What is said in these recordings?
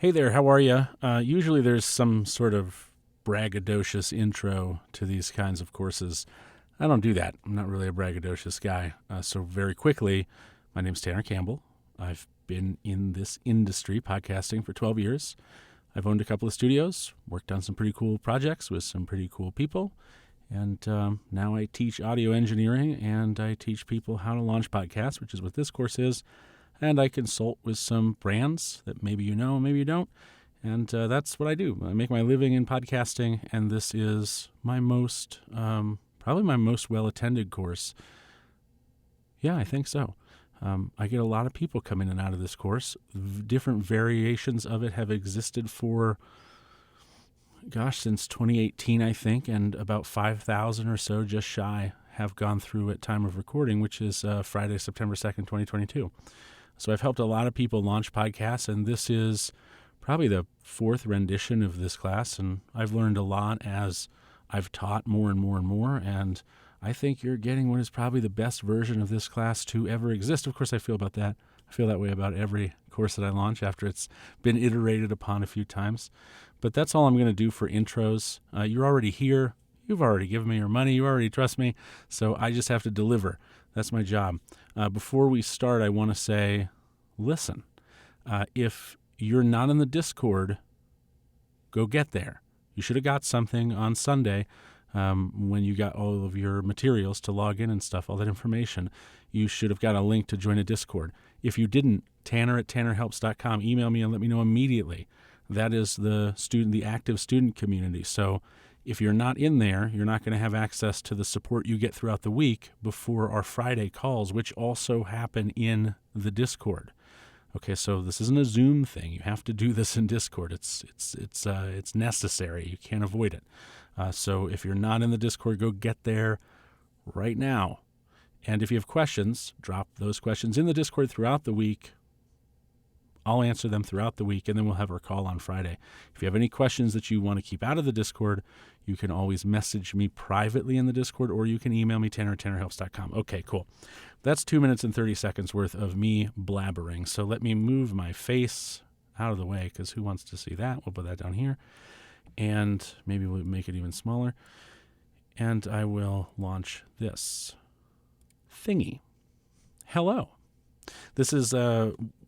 Hey there, how are you? Usually there's some sort of braggadocious intro to these kinds of courses. I don't do that. I'm not really a braggadocious guy. So very quickly, my name's Tanner Campbell. I've been in this industry, podcasting, for 12 years. I've owned a couple of studios, worked on some pretty cool projects with some pretty cool people, and now I teach audio engineering, and I teach people how to launch podcasts, which is what this course is. And I consult with some brands that maybe you know, maybe you don't. And that's what I do. I make my living in podcasting, and this is my probably my most well-attended course. Yeah, I think so. I get a lot of people come in and out of this course. Different variations of it have existed for, since 2018, I think, and about 5,000 or so, just shy, have gone through at time of recording, which is Friday, September 2nd, 2022. So I've helped a lot of people launch podcasts, and this is probably the fourth rendition of this class, and I've learned a lot as I've taught more and more and more, and I think you're getting what is probably the best version of this class to ever exist. Of course, I feel that way about every course that I launch after it's been iterated upon a few times. But that's all I'm going to do for intros. You're already here. You've already given me your money. You already trust me. So I just have to deliver. That's my job. Before we start, I want to say, listen, if you're not in the Discord, go get there. You should have got something on Sunday when you got all of your materials to log in and stuff, all that information. You should have got a link to join a Discord. If you didn't, tanner@tannerhelps.com. Email me and let me know immediately. That is the active student community. So if you're not in there, you're not going to have access to the support you get throughout the week before our Friday calls, which also happen in the Discord. Okay, so this isn't a Zoom thing. You have to do this in Discord. It's necessary. You can't avoid it. So if you're not in the Discord, go get there right now. And if you have questions, drop those questions in the Discord throughout the week. I'll answer them throughout the week, and then we'll have our call on Friday. If you have any questions that you want to keep out of the Discord, you can always message me privately in the Discord, or you can email me, tanner@tannerhelps.com. Okay, cool. That's 2 minutes and 30 seconds worth of me blabbering. So let me move my face out of the way, because who wants to see that? We'll put that down here. And maybe we'll make it even smaller. And I will launch this thingy. Hello. This is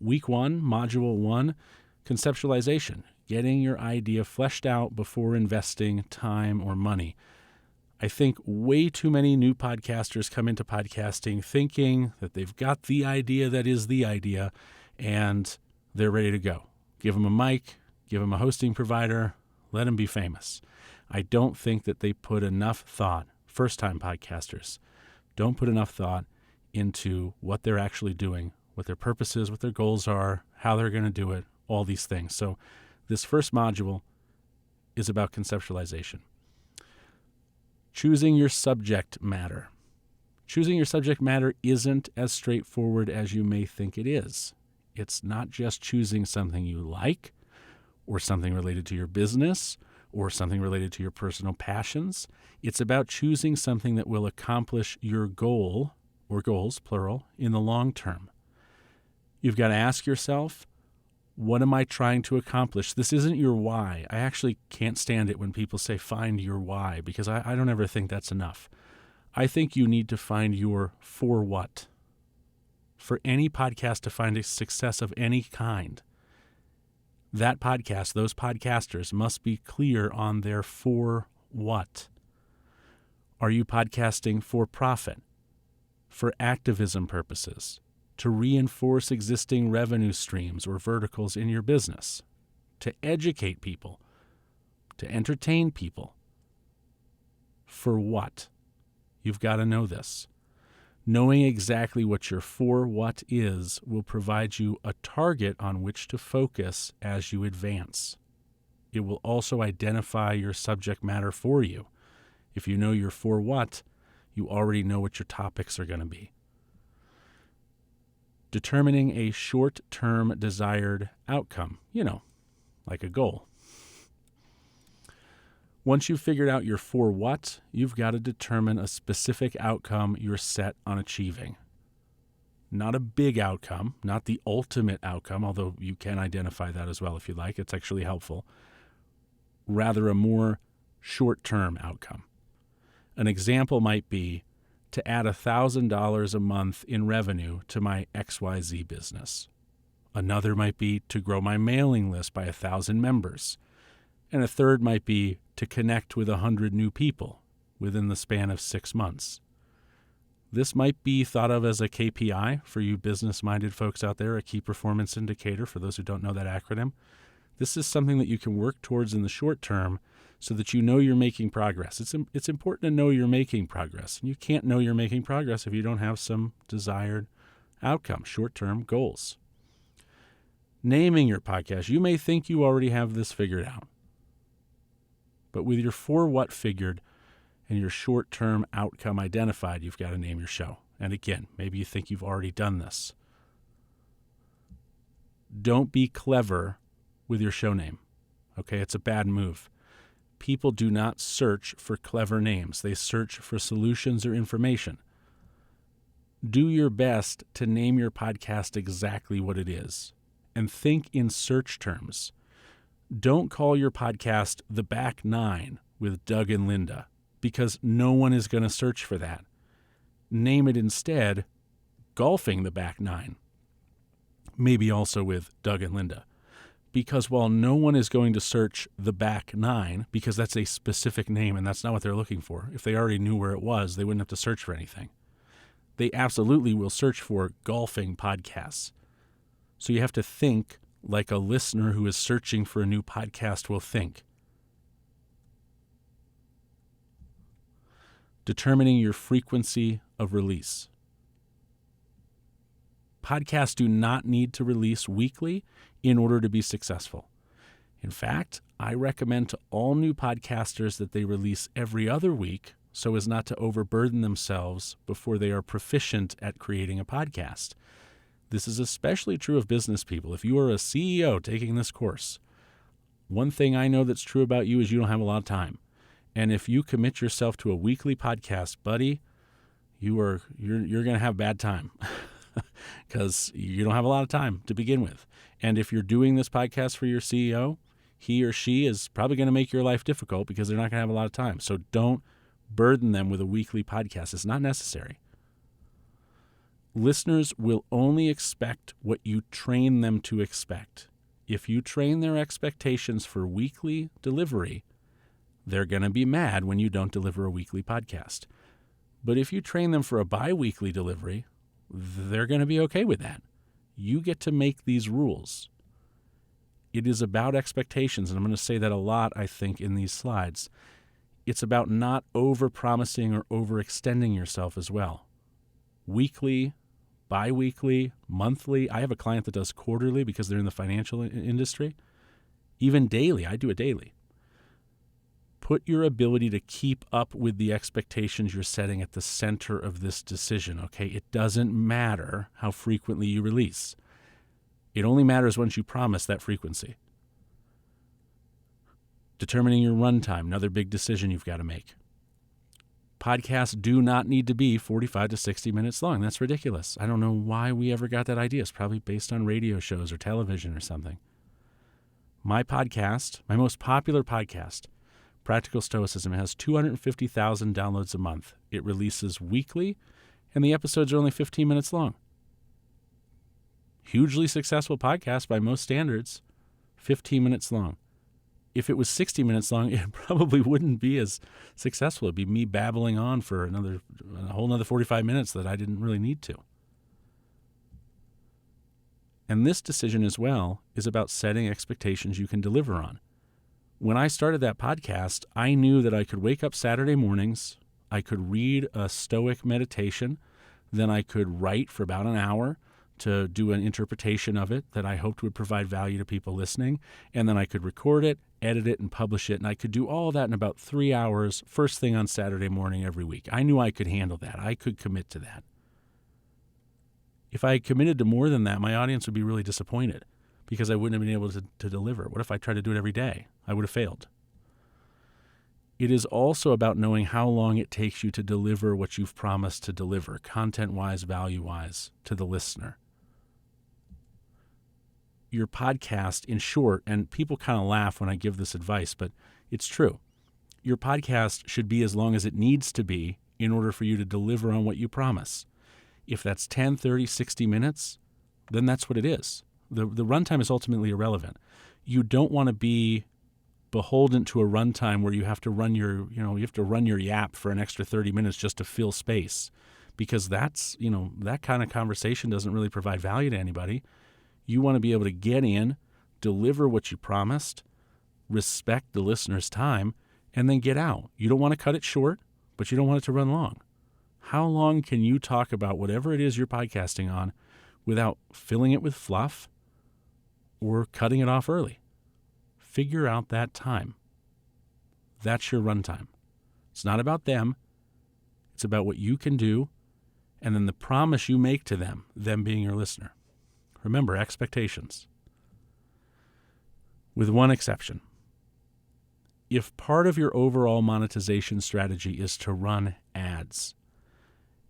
week 1, module 1, conceptualization, getting your idea fleshed out before investing time or money. I think way too many new podcasters come into podcasting thinking that they've got the idea that is the idea, and they're ready to go. Give them a mic, give them a hosting provider, let them be famous. I don't think that they put enough thought, first-time podcasters, don't put enough thought into what they're actually doing, what their purpose is, what their goals are, how they're going to do it, all these things. So this first module is about conceptualization. Choosing your subject matter. Choosing your subject matter isn't as straightforward as you may think it is. It's not just choosing something you like, or something related to your business, or something related to your personal passions. It's about choosing something that will accomplish your goal, or goals, plural, in the long term. You've got to ask yourself, what am I trying to accomplish? This isn't your why. I actually can't stand it when people say find your why, because I don't ever think that's enough. I think you need to find your for what. For any podcast to find a success of any kind, that podcast, those podcasters must be clear on their for what. Are you podcasting for profit? For activism purposes? To reinforce existing revenue streams or verticals in your business? To educate people? To entertain people? For what? You've got to know this. Knowing exactly what your for what is will provide you a target on which to focus as you advance. It will also identify your subject matter for you. If you know your for what, you already know what your topics are going to be. Determining a short-term desired outcome, like a goal. Once you've figured out your for what, you've got to determine a specific outcome you're set on achieving. not a big outcome, not the ultimate outcome, although you can identify that as well if you like. It's actually helpful. Rather, a more short-term outcome. An example might be to add $1,000 a month in revenue to my XYZ business. Another might be to grow my mailing list by 1,000 members. And a third might be to connect with 100 new people within the span of 6 months. This might be thought of as a KPI for you business-minded folks out there, a key performance indicator for those who don't know that acronym. This is something that you can work towards in the short term so that you know you're making progress. It's important to know you're making progress. And you can't know you're making progress if you don't have some desired outcome, short-term goals. Naming your podcast. You may think you already have this figured out. But with your for what figured and your short-term outcome identified, you've got to name your show. And again, maybe you think you've already done this. Don't be clever with your show name. Okay, it's a bad move. People do not search for clever names. They search for solutions or information. Do your best to name your podcast exactly what it is. And think in search terms. Don't call your podcast The Back Nine with Doug and Linda, because no one is going to search for that. Name it instead Golfing the Back Nine, maybe also with Doug and Linda. Because while no one is going to search the Back Nine, because that's a specific name and that's not what they're looking for. If they already knew where it was, they wouldn't have to search for anything. They absolutely will search for golfing podcasts. So you have to think like a listener who is searching for a new podcast will think. Determining your frequency of release. Podcasts do not need to release weekly in order to be successful. In fact, I recommend to all new podcasters that they release every other week so as not to overburden themselves before they are proficient at creating a podcast. This is especially true of business people. If you are a CEO taking this course, one thing I know that's true about you is you don't have a lot of time. And if you commit yourself to a weekly podcast, buddy, you're going to have a bad time because you don't have a lot of time to begin with. And if you're doing this podcast for your CEO, he or she is probably going to make your life difficult because they're not going to have a lot of time. So don't burden them with a weekly podcast. It's not necessary. Listeners will only expect what you train them to expect. If you train their expectations for weekly delivery, they're going to be mad when you don't deliver a weekly podcast. But if you train them for a bi-weekly delivery, they're going to be okay with that. You get to make these rules. It is about expectations, and I'm going to say that a lot, I think, in these slides. It's about not over-promising or overextending yourself as well. Weekly, bi-weekly, monthly. I have a client that does quarterly because they're in the financial industry. Even daily. I do it daily. Put your ability to keep up with the expectations you're setting at the center of this decision, okay? It doesn't matter how frequently you release. It only matters once you promise that frequency. Determining your runtime, another big decision you've got to make. Podcasts do not need to be 45 to 60 minutes long. That's ridiculous. I don't know why we ever got that idea. It's probably based on radio shows or television or something. My podcast, my most popular podcast, Practical Stoicism, has 250,000 downloads a month. It releases weekly, and the episodes are only 15 minutes long. Hugely successful podcast by most standards, 15 minutes long. If it was 60 minutes long, it probably wouldn't be as successful. It'd be me babbling on for a whole another 45 minutes that I didn't really need to. And this decision as well is about setting expectations you can deliver on. When I started that podcast, I knew that I could wake up Saturday mornings, I could read a Stoic meditation, then I could write for about an hour to do an interpretation of it that I hoped would provide value to people listening, and then I could record it, edit it, and publish it, and I could do all that in about 3 hours, first thing on Saturday morning every week. I knew I could handle that. I could commit to that. If I had committed to more than that, my audience would be really disappointed because I wouldn't have been able to deliver. What if I tried to do it every day? I would have failed. It is also about knowing how long it takes you to deliver what you've promised to deliver, content-wise, value-wise, to the listener. Your podcast, in short, and people kind of laugh when I give this advice, but it's true. Your podcast should be as long as it needs to be in order for you to deliver on what you promise. If that's 10, 30, 60 minutes, then that's what it is. The runtime is ultimately irrelevant. You don't want to be beholden to a runtime where you have to run your yap for an extra 30 minutes just to fill space, because that's, that kind of conversation doesn't really provide value to anybody. You want to be able to get in, deliver what you promised, respect the listener's time, and then get out. You don't want to cut it short, but you don't want it to run long. How long can you talk about whatever it is you're podcasting on without filling it with fluff or cutting it off early? Figure out that time. That's your runtime. It's not about them. It's about what you can do, and then the promise you make to them being your listener. Remember, expectations. With one exception. If part of your overall monetization strategy is to run ads,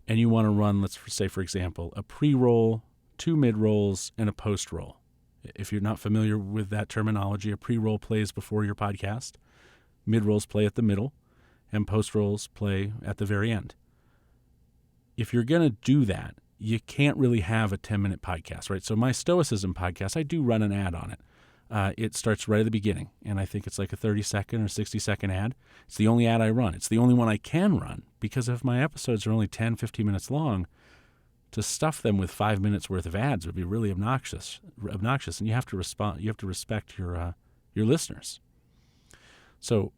and you want to run, let's say, for example, a pre-roll, 2 mid-rolls, and a post-roll. If you're not familiar with that terminology, a pre-roll plays before your podcast, mid-rolls play at the middle, and post-rolls play at the very end. If you're going to do that, you can't really have a 10-minute podcast, right? So my Stoicism podcast, I do run an ad on it. It starts right at the beginning, and I think it's like a 30-second or 60-second ad. It's the only ad I run. It's the only one I can run, because if my episodes are only 10, 15 minutes long, to stuff them with 5 minutes worth of ads would be really obnoxious, and you have to respect your listeners. So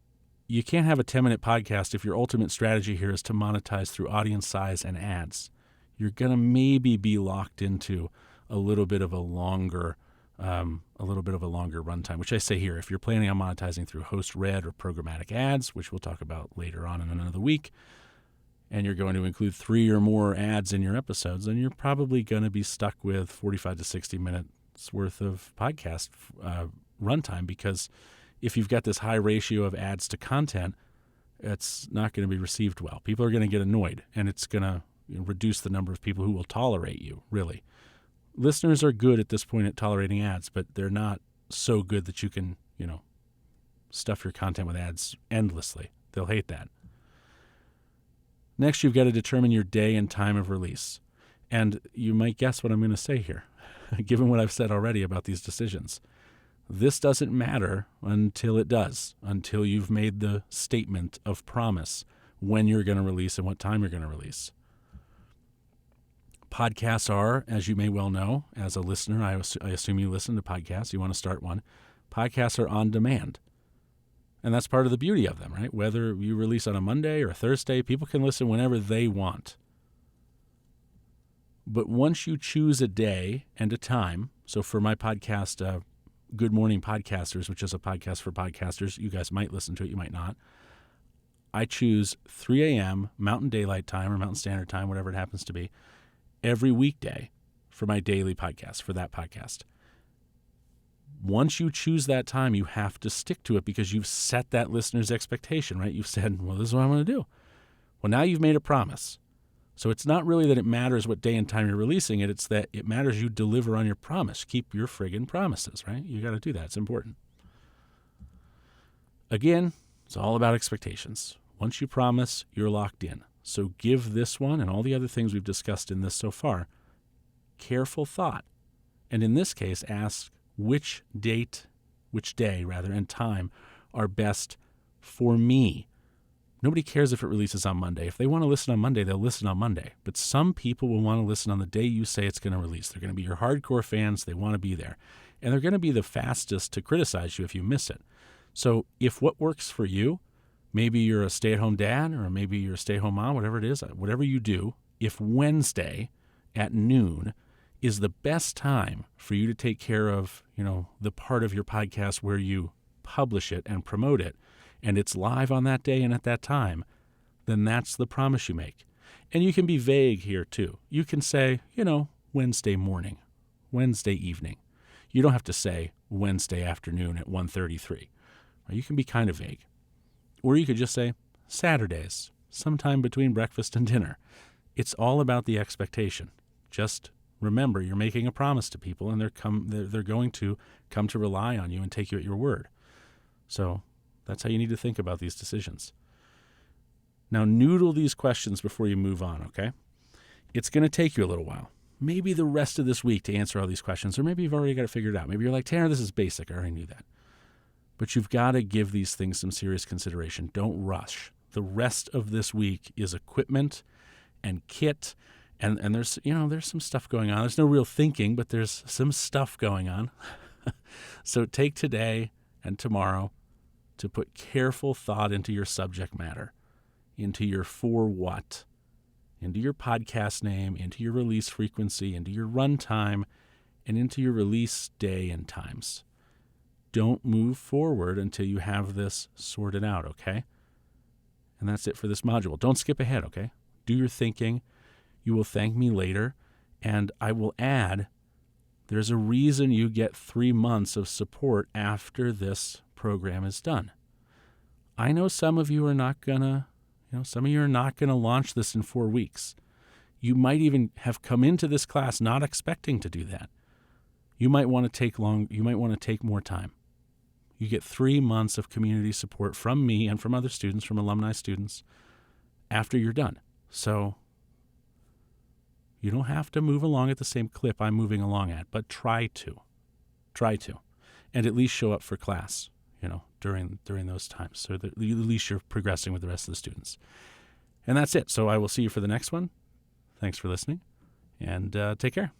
you can't have a 10-minute podcast if your ultimate strategy here is to monetize through audience size and ads. You're going to maybe be locked into a little bit of a longer runtime, which I say here, if you're planning on monetizing through host-read or programmatic ads, which we'll talk about later on in another week, and you're going to include 3 or more ads in your episodes, then you're probably going to be stuck with 45 to 60 minutes worth of podcast runtime, because if you've got this high ratio of ads to content, it's not going to be received well. People are going to get annoyed, and it's going to reduce the number of people who will tolerate you, really. Listeners are good at this point at tolerating ads, but they're not so good that you can, stuff your content with ads endlessly. They'll hate that. Next, you've got to determine your day and time of release. And you might guess what I'm going to say here, given what I've said already about these decisions. This doesn't matter until it does, until you've made the statement of promise when you're going to release and what time you're going to release. Podcasts are, as you may well know, as a listener, I assume you listen to podcasts, you want to start one. Podcasts are on demand. And that's part of the beauty of them, right? Whether you release on a Monday or a Thursday, people can listen whenever they want. But once you choose a day and a time, so for my podcast, Good Morning Podcasters, which is a podcast for podcasters, you guys might listen to it, you might not. I choose 3 a.m. Mountain Daylight Time or Mountain Standard Time, whatever it happens to be, every weekday for my daily podcast, for that podcast. Once you choose that time, you have to stick to it because you've set that listener's expectation, right? You've said, well, this is what I'm going to do. Well, now you've made a promise. So it's not really that it matters what day and time you're releasing it. It's that it matters you deliver on your promise. Keep your friggin' promises, right? You got to do that. It's important. Again, it's all about expectations. Once you promise, you're locked in. So give this one and all the other things we've discussed in this so far careful thought. And in this case, ask which day, and time are best for me. Nobody cares if it releases on Monday. If they want to listen on Monday, they'll listen on Monday. But some people will want to listen on the day you say it's going to release. They're going to be your hardcore fans. They want to be there. And they're going to be the fastest to criticize you if you miss it. So if what works for you, maybe you're a stay-at-home dad or maybe you're a stay-at-home mom, whatever it is, whatever you do, if Wednesday at noon is the best time for you to take care of, the part of your podcast where you publish it and promote it, and it's live on that day and at that time, then that's the promise you make. And you can be vague here too. You can say, Wednesday morning, Wednesday evening. You don't have to say Wednesday afternoon at 1:33. You can be kind of vague. Or you could just say Saturdays, sometime between breakfast and dinner. It's all about the expectation. Just remember, you're making a promise to people, and they're going to come to rely on you and take you at your word. So that's how you need to think about these decisions. Now, noodle these questions before you move on, okay? It's going to take you a little while. Maybe the rest of this week to answer all these questions, or maybe you've already got it figured out. Maybe you're like, Tanner, this is basic. I already knew that. But you've got to give these things some serious consideration. Don't rush. The rest of this week is equipment and kit, and there's some stuff going on. There's no real thinking, but there's some stuff going on. So take today and tomorrow to put careful thought into your subject matter, into your for what, into your podcast name, into your release frequency, into your runtime, and into your release day and times. Don't move forward until you have this sorted out, okay? And that's it for this module. Don't skip ahead, okay? Do your thinking. You will thank me later. And I will add, there's a reason you get 3 months of support after this program is done. I know some of you are not going to launch this in 4 weeks. You might even have come into this class not expecting to do that. You might want to take more time. You get 3 months of community support from me and from other students, from alumni students, after you're done. So you don't have to move along at the same clip I'm moving along at, but try to, and at least show up for class, during those times, so that at least you're progressing with the rest of the students. And that's it. So I will see you for the next one. Thanks for listening, and take care.